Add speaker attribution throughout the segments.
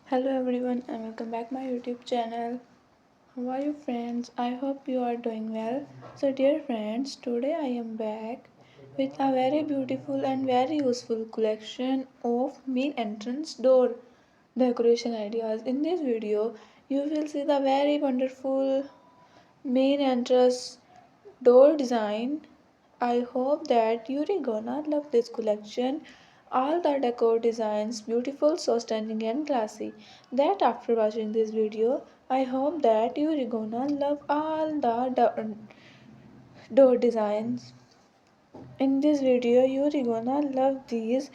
Speaker 1: Hello everyone and welcome back my YouTube channel. How are you friends? I hope you are doing well. So dear friends, today I am back with a very beautiful and very useful collection of main entrance door decoration ideas. In this video, you will see the very wonderful main entrance door design. I hope that you're gonna love this collection. All the decor designs beautiful, so stunning and classy. That after watching this video, I hope that you're gonna love all the door designs. In this video, you're gonna love these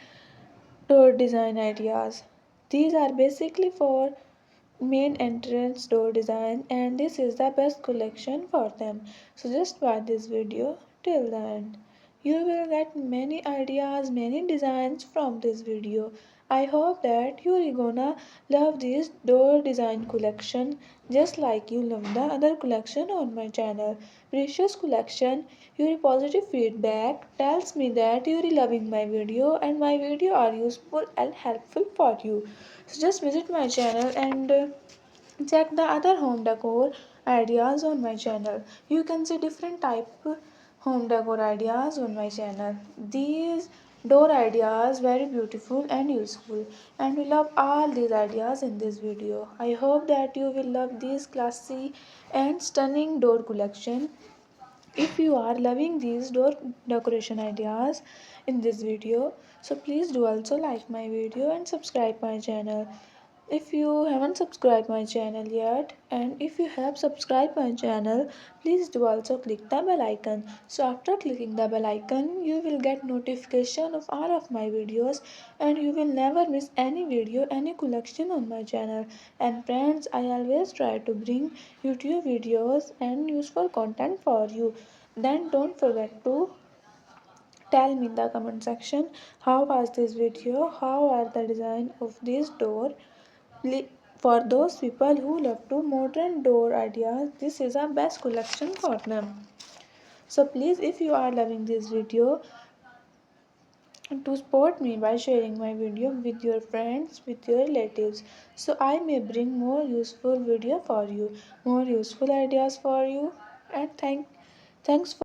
Speaker 1: door design ideas. These are basically for main entrance door design and this is the best collection for them. So just watch this video till the end. You will get many ideas, many designs from this video. I hope that you're gonna love this door design collection just like you love the other collection on my channel. Precious collection, your positive feedback tells me that you're loving my video and my video are useful and helpful for you. So just visit my channel and check the other home decor ideas on my channel. You can see different type home decor ideas on my channel. These door ideas very beautiful and useful and we love all these ideas in this video. I hope that you will love this classy and stunning door collection. If you are loving these door decoration ideas in this video, so please do also like my video and subscribe my channel. If you haven't subscribed my channel yet and if you have subscribed my channel, please do also click the bell icon. So after clicking the bell icon, you will get notification of all of my videos and you will never miss any video, any collection on my channel. And friends, I always try to bring YouTube videos and useful content for you. Then don't forget to tell me in the comment section how was this video, how are the design of this door. For those people who love to modern door ideas, this is a best collection for them. So please, if you are loving this video, to support me by sharing my video with your friends, with your relatives, so I may bring more useful video for you, more useful ideas for you. And thanks for